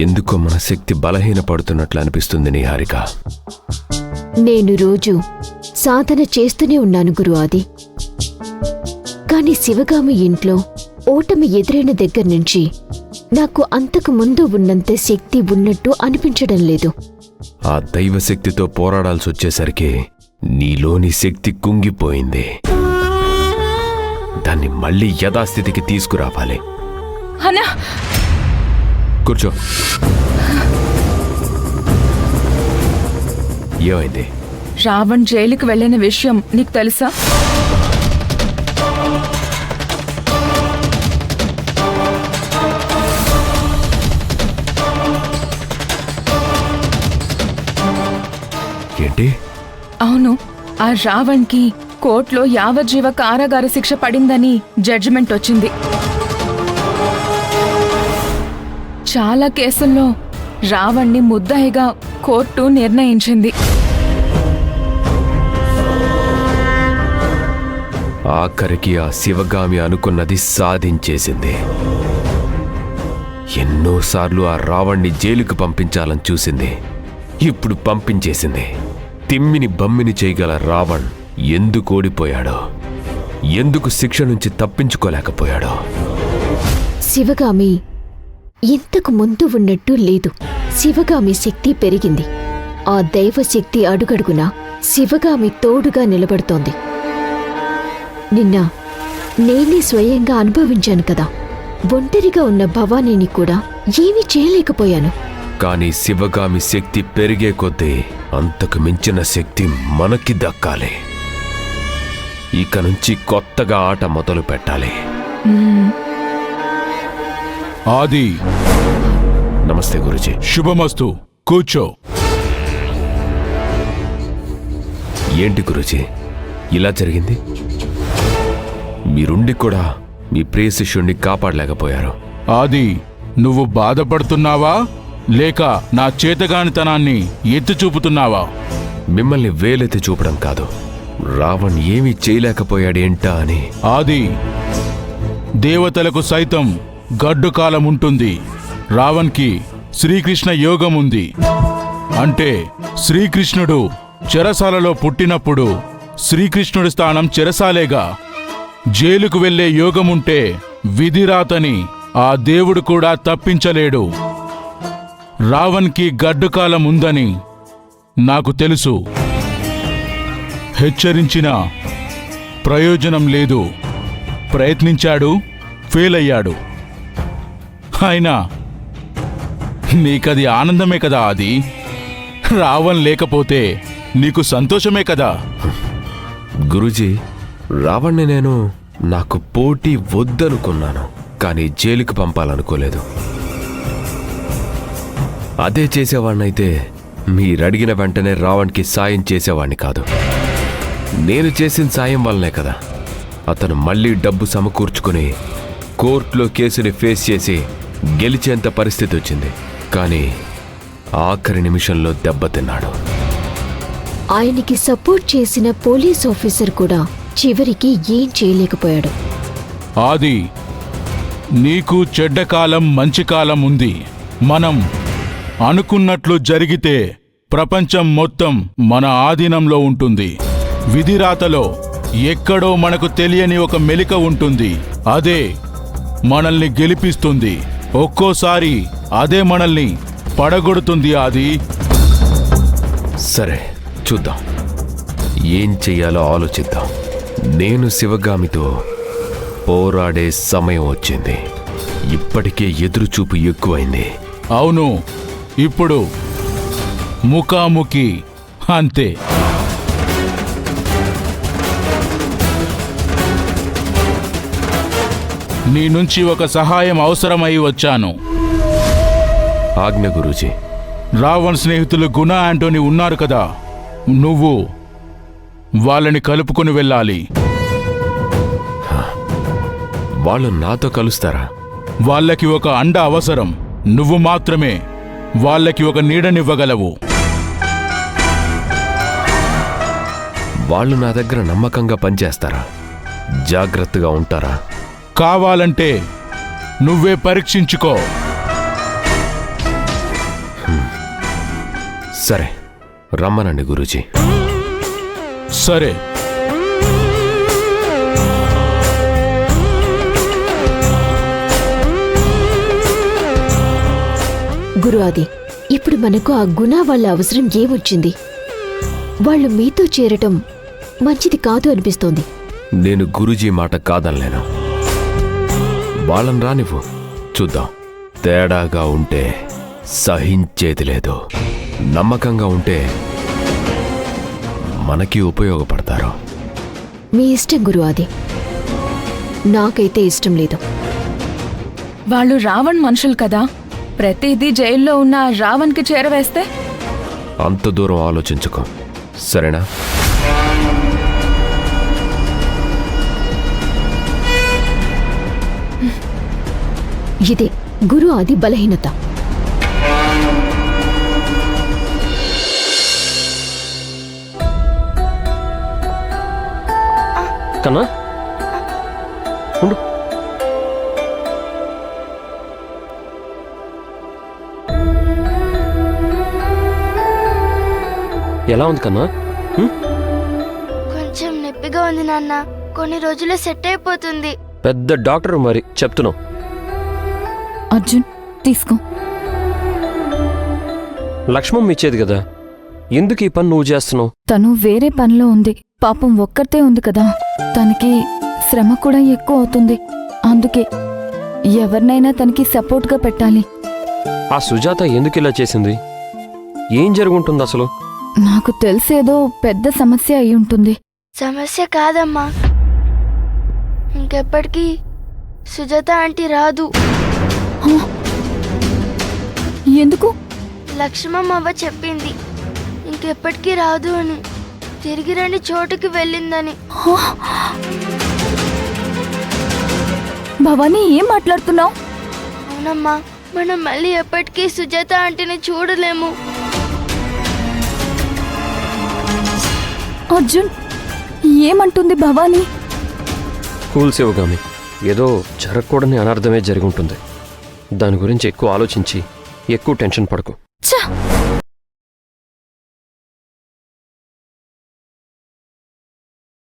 ఎందుకో మన శక్తి బలహీనపడుతున్నట్లు అనిపిస్తుంది నిహారిక. నేను రోజు సాధన చేస్తూనే ఉన్నాను గురు ఆది. కాని శివగామి ఇంట్లో ఓటమి ఎదురైన దగ్గర నుంచి నాకు అంతకు ముందు ఉన్నంత శక్తి ఉన్నట్టు అనిపించడం లేదు. ఆ దైవశక్తితో పోరాడాల్సొచ్చేసరికి నీలోని శక్తి కుంగిపోయింది. దాన్ని మళ్ళీ యథాస్థితికి తీసుకురావాలి. అన్నా, కూర్చో. ఏమైంది? రావణ్ జైలుకు వెళ్ళిన విషయం నీకు తెలుసా? ఏంటి? అవును, ఆ రావణ్కి కోర్టులో యావజ్జీవ కారాగార శిక్ష పడిందని జడ్జిమెంట్ వచ్చింది. చాలా కేసుల్లో రావణ్ణి ముద్దాయిగా కోర్టు నిర్ణయించింది. ఆఖరికి ఆ శివగామి అనుకున్నది సాధించేసింది. ఎన్నోసార్లు ఆ రావణ్ణి జైలుకు పంపించాలని చూసింది. ఇప్పుడు పంపించేసింది. తిమ్మిని బమ్మిని చేయగల రావణ్ ఎందుకు ఓడిపోయాడో, ఎందుకు శిక్ష నుంచి తప్పించుకోలేకపోయాడో. శివగామి ఇంతకు ముందు ఉన్నట్టు లేదు. శివగామి శక్తి పెరిగింది. ఆ దైవశక్తి అడుగడుగునా శివగామి తోడుగా నిలబడుతోంది. నిన్న నేనే స్వయంగా అనుభవించాను కదా. ఒంటరిగా ఉన్న భవానీని కూడా ఏమీ చేయలేకపోయాను. కానీ శివగామి శక్తి పెరిగే కొద్దీ అంతకు మించిన శక్తి మనకి దక్కాలి. ఇక నుంచి కొత్తగా ఆట మొదలు పెట్టాలి. ఆది, నమస్తే గురుజీ. శుభమస్తు. కూర్చో. ఏంటి గురుజీ ఇలా జరిగింది? మీరుండి కూడా మీ ప్రియ శిష్యుణ్ణి కాపాడలేకపోయారు. ఆది, నువ్వు బాధపడుతున్నావా లేక నా చేతగానితనాన్ని ఎత్తి చూపుతున్నావా? మిమ్మల్ని వేలెత్తి చూపడం కాదు, రావణ్ ఏమీ చేయలేకపోయాడేంటా అని. ఆది, దేవతలకు సైతం గడ్డు కాలం ఉంటుంది. రావణ్కి శ్రీకృష్ణ యోగం ఉంది. అంటే శ్రీకృష్ణుడు చెరసాలలో పుట్టినప్పుడు శ్రీకృష్ణుడి స్థానం చెరసాలేగా. జైలుకు వెళ్లే యోగముంటే విధిరాతని ఆ దేవుడు కూడా తప్పించలేడు. రావణ్కి గడ్డుకాలం ఉందని నాకు తెలుసు. హెచ్చరించిన ప్రయోజనం లేదు. ప్రయత్నించాడు, ఫెయిల్ అయ్యాడు. అయినా నీకది ఆనందమే కదా ఆది. రావణ్ లేకపోతే నీకు సంతోషమే కదా. గురూజీ, రావణ్ణి నేను నాకు పోటీ వద్దనుకున్నాను, కానీ జైలుకు పంపాలనుకోలేదు. అదే చేసేవాణ్ణైతే మీరడిగిన వెంటనే రావణ్కి సాయం చేసేవాణ్ణి కాదు. నేను చేసిన సాయం వల్లనే కదా అతను మళ్ళీ డబ్బు సమకూర్చుకుని కోర్టులో కేసుని ఫేస్ చేసి గెలిచేంత పరిస్థితి వచ్చింది. కానీ ఆఖరి నిమిషంలో దెబ్బతిన్నాడు. ఆయనకి సపోర్ట్ చేసిన పోలీస్ ఆఫీసర్ కూడా చివరికి ఏం చేయలేకపోయాడు. ఆది, నీకు చెడ్డ కాలం మంచి కాలం ఉంది. మనం అనుకున్నట్లు జరిగితే ప్రపంచం మొత్తం మన ఆధీనంలో ఉంటుంది. విధిరాతలో ఎక్కడో మనకు తెలియని ఒక మెలిక ఉంటుంది. అదే మనల్ని గెలిపిస్తుంది. ఒక్కోసారి అదే మనల్ని పడగొడుతుంది. ఆది, సరే చూద్దాం, ఏం చెయ్యాలో ఆలోచిద్దాం. నేను శివగామితో పోరాడే సమయం వచ్చింది. ఇప్పటికే ఎదురుచూపు ఎక్కువైంది. అవును, ఇప్పుడు ముఖాముఖి అంతే. నీ నుంచి ఒక సహాయం అవసరమై వచ్చాను. ఆజ్ఞ గురూజీ. రావణ్ స్నేహితులు గుణ యాంటోనీ ఉన్నారు కదా, నువ్వు వాళ్ళని కలుపుకొని వెళ్ళాలి. వాళ్ళు నాతో కలుస్తారా? వాళ్ళకి ఒక అండ అవసరం. నువ్వు మాత్రమే వాళ్ళకి ఒక నీడనివ్వగలవు. వాళ్ళు నా దగ్గర నమ్మకంగా పనిచేస్తారా? జాగ్రత్తగా ఉంటారా? కావాలంటే నువ్వే పరీక్షించుకో. సరే రమ్మనండి గురూజీ. సరే. గురు ఆది, ఇప్పుడు మనకు ఆ గుణ వాళ్ళ అవసరం ఏమొచ్చింది? వాళ్ళు మీతో చేరటం మంచిది కాదు అనిపిస్తోంది. నేను గురూజీ మాట కాదనలేను. వాళ్ళని రానివ్వు, చూద్దాం. తేడాగా ఉంటే సహించేది లేదు. నమ్మకంగా ఉంటే మనకి ఉపయోగపడతారు. మీ ఇష్టం గురు ఆది, నాకైతే ఇష్టం లేదు. వాళ్ళు రావణ్ మనుషులు కదా, ప్రతిదీ జైల్లో ఉన్న రావణ్కి చేరవేస్తే? అంత దూరం ఆలోచించుకో, సరేనా? ఇదే గురు ఆది బలహీనత. కన్నా ఉండు. ఎలా ఉంది కన్నా? కొంచెం నొప్పిగా ఉంది నాన్న, కొన్ని రోజుల్లో సెట్ అయిపోతుంది. పెద్ద డాక్టర్ మరి చెప్తున్నావు. అర్జున్ తీసుకో. లక్ష్మణ్ ఇచ్చేది కదా, ఎందుకు ఈ పని నువ్వు చేస్తున్నావు? తను వేరే పనిలో ఉంది. పాపం ఒక్కతే ఉంది కదా, తనకి శ్రమ కూడా ఎక్కువ అవుతుంది. అందుకే ఎవరినైనా తనకి సపోర్ట్గా పెట్టాలి. ఆ సుజాత ఎందుకు ఇలా చేసింది? ఏం జరుగుంటుంది అసలు? నాకు తెలిసేదో పెద్ద సమస్య అయి ఉంటుంది. సమస్య కాదమ్మా, ఇంకెప్పటికీ సుజాత ఆంటీ రాదు. ఎందుకు? లక్ష్మమ్మ చెప్పింది ఇంకెప్పటికీ రాదు అని. తిరిగి రండి చోటుకి వెళ్ళిందని. భవానీ, ఏం మాట్లాడుతున్నావు? అవునమ్మా, మనం మళ్ళీ ఎప్పటికీ సుజాత ఆంటీని చూడలేము. అర్జున్, ఏమంటుంది భవానీ? కూల్ శివగామి, ఏదో జరగకూడని అనర్థమే జరిగి ఉంటుంది. దాని గురించి ఎక్కువ ఆలోచించి ఎక్కువ టెన్షన్ పడకు. ఛ!